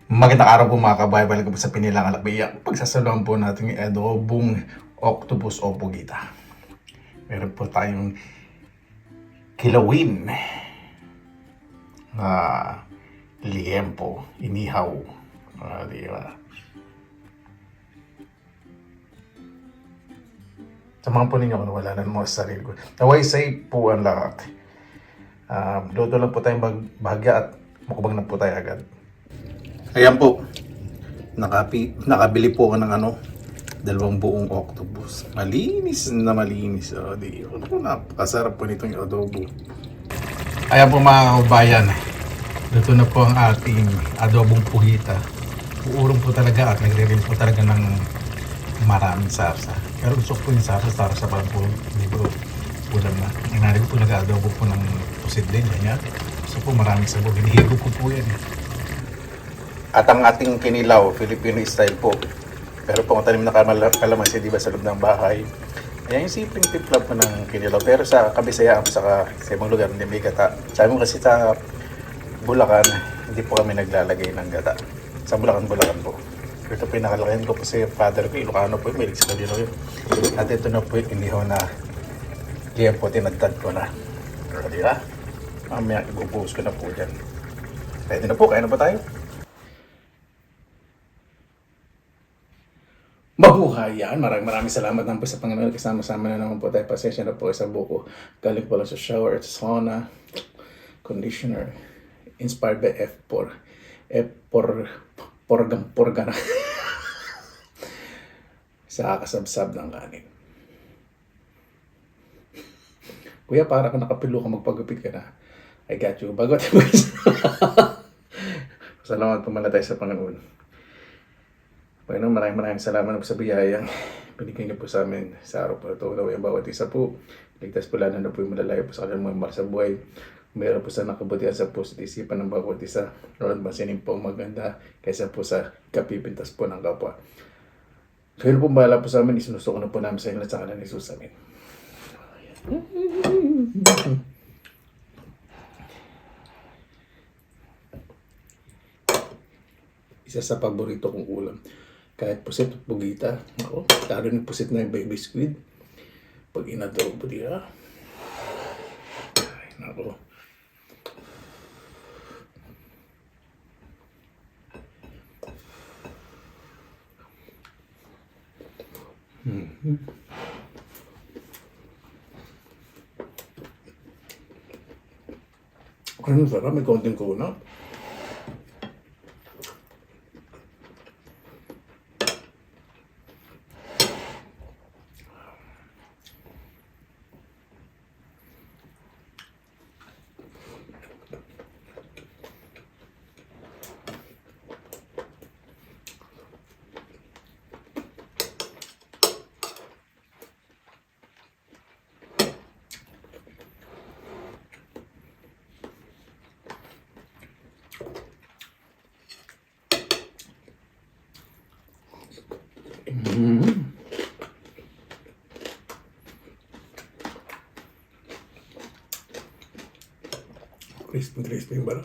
Magandang araw po mga kabayan, balik po sa Pinilang Alakbaya. Pagsasaluhan po natin yung adobong octopus o pugita. Meron po tayong kilawin na liempo, inihaw. Di ba? Samahan po ninyo kung wala na mo sa sarili ko. Naway safe po ang lahat. Luto lang po tayong bahagya at mukbang na po tayo agad. Ayan po. Nakabili po ako ng dalawang buong octopus. Malinis na malinis. Di, napakasarap po nitong adobo. Ayan po mga kabayan. Luto na po ang ating adobong pugita. Uurong po talaga at nagre-rim po talaga ng maraming sarsa. Pero gusto ko po yung sarsa pa po. Hindi po ulam na. Inari ko po nag-adobo po ng pusit din. Ganyan. Gusto po maraming sabog. Hinihigo ko po yan. At ang ating kinilaw, Filipino style po. Pero kung tanim na kalamansi, di ba, sa loob ng bahay. Ayan yung simpleng timpla po ng kinilaw. Pero sa Kabisayaan po sa ibang lugar, hindi may gata. Sabi mo kasi sa Bulacan, hindi po kami naglalagay ng gata. Sa Bulacan po. Ito po yung nakalakayan ko po sa father ko, Ilocano po, may sa Lino yun. At ito na po yung inihaw na liyan po, tinagtad ko na. Pero di ba? Mamaya ibubuhos ko na po dyan. Pwede na po, kaya na ba tayo? Mabuhay yan. Maraming salamat naman po sa Panginoon. Kasama-sama na naman po tayo. Pasensya na po sa buko. Galing po lang sa shower at sauna. Conditioner. Inspired by F4. Porga na. Sa kasabsab ng kanin. Kuya, para ka nakapilo ka, magpagupit ka na. I got you. Bago tayo salamat po muna tayo sa Panginoon. Panginoon, maraming salamat po sa biyayang binigyan niyo po sa amin sa araw po ito. Naway ang bawat isa po. Ligtas po lalo na po yung malalayo po sa kanilang mga mahal sa buhay. Meron po sa nakabutihan sa puso't isipan ng bawat isa. Roon masinin po maganda kaysa po sa kapipintas po ng kapwa. Kayo po bahala po sa amin. Isinusto ko na po namin sa inyo at sa kanan ni Jesus. Amen. Isa sa paborito kong ulam. Kahit pusit at pugita. Ako, lalo yung pusit na yung baby squid. Pag inadobo diya. Ay, nako. Ano sarap, may konting kuna. Crispy yung balat.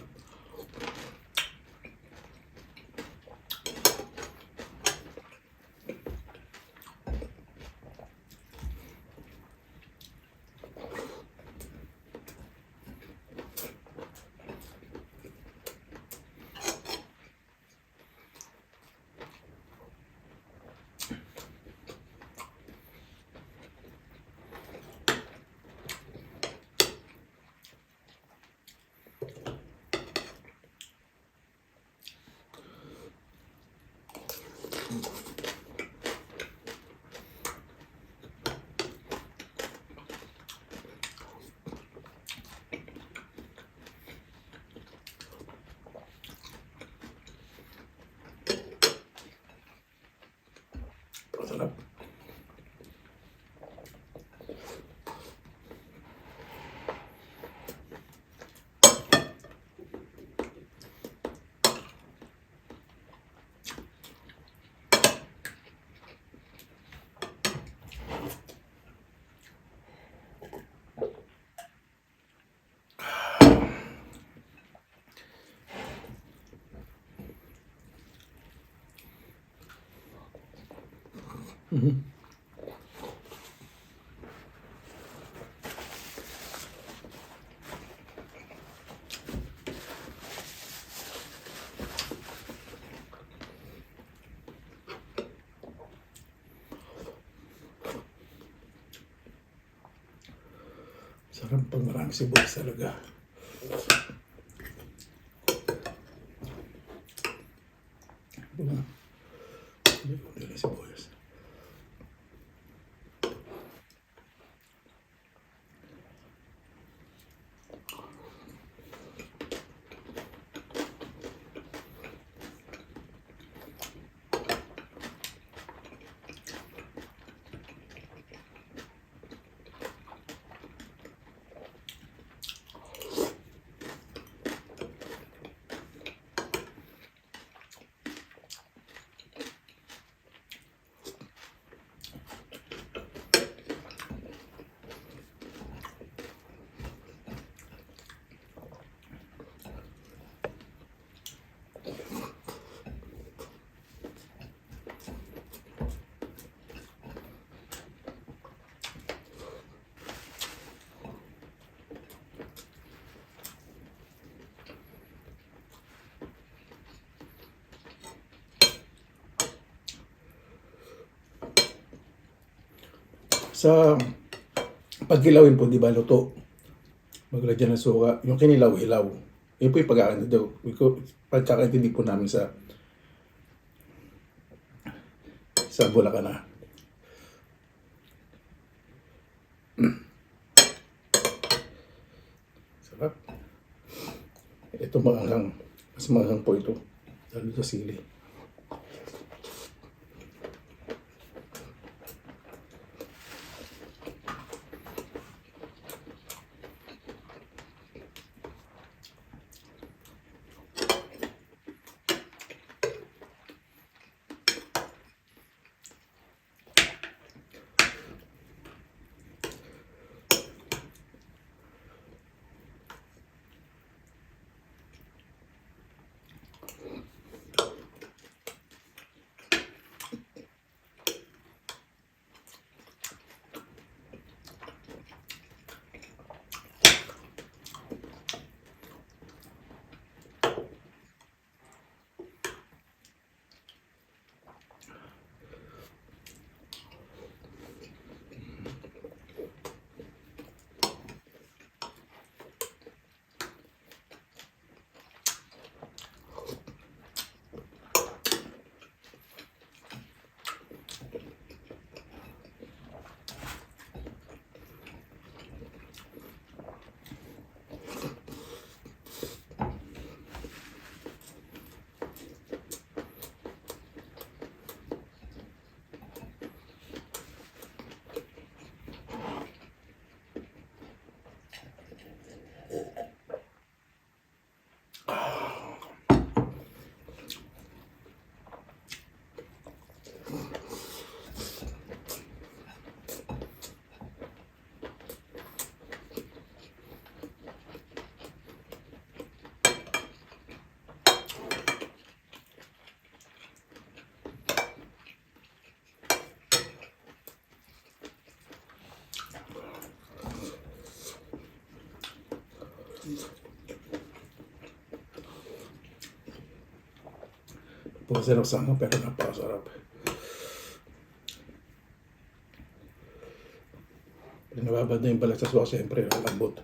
Mhm. Sarap pag marami sibuyas talaga. Diba? Hindi lang sibuyas. Sa pagkilawin po, di ba, luto. Maglagyan ng suka. Yung kinilaw-hilaw. Yun po yung pagkakaintindi daw. Pagkakaintindi po namin sa Bulacan na. Sarap. Ito maanghang. Mas maanghang po ito. Lalo sa sili. Masarap sama pero napakasarap. Nababad na yung balat sa suka, siyempre, lambot.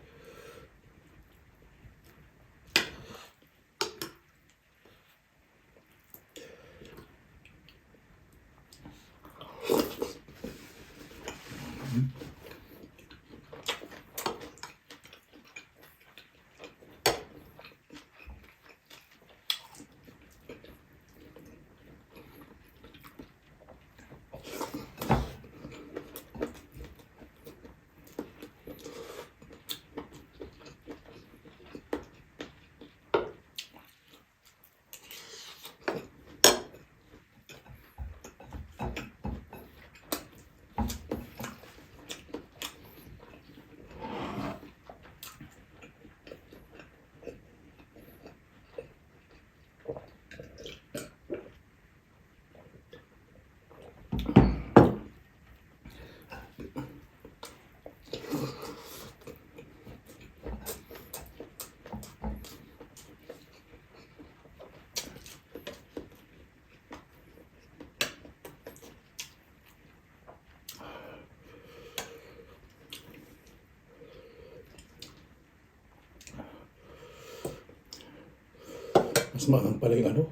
Mas maangang pala yung ano,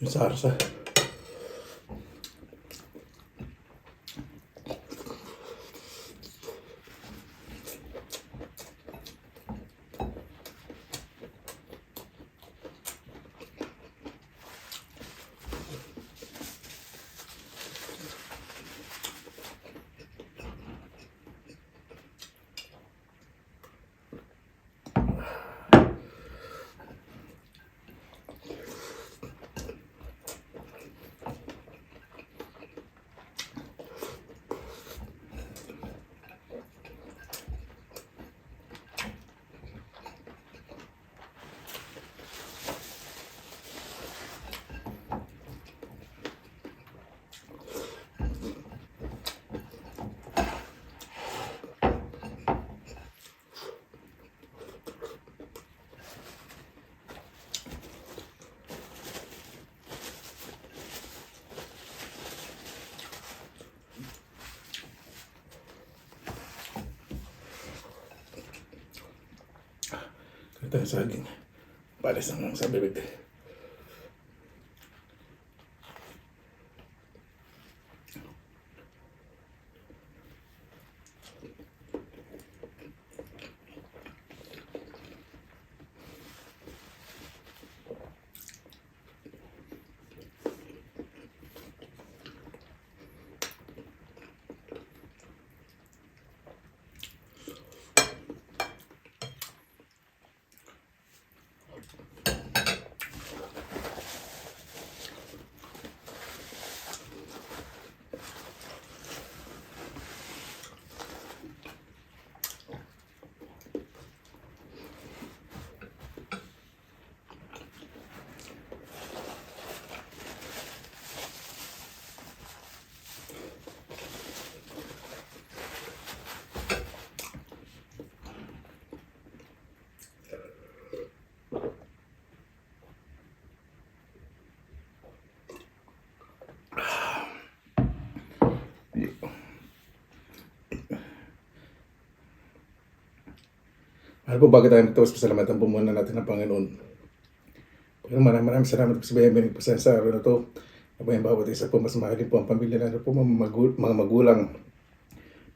yung sarsa. Ito yung saging. Palis lang sa bibig. Ano po, bago tayo magtawas, pasalamatan po muna natin ang Panginoon. Pero maraming salamat po sa bayang po sa araw na ito. Na po yung bawat isa po, mas mahalin po ang pamilya na po, mga magulang.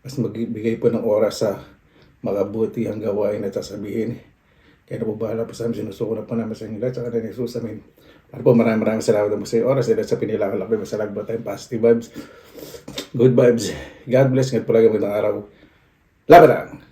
Mas magbigay po ng oras sa makabuti ang gawain at sasabihin. Kaya na po bahala po sa amin, sinusuko na po namin sa inyo lahat, sa kanila ni Jesus, amin. Ano po, maraming salamat po sa iyo oras, dahil sa pinilakalak po, masalag po tayong positive vibes, good vibes. God bless, ngayon po lagi magandang araw. Laban lang!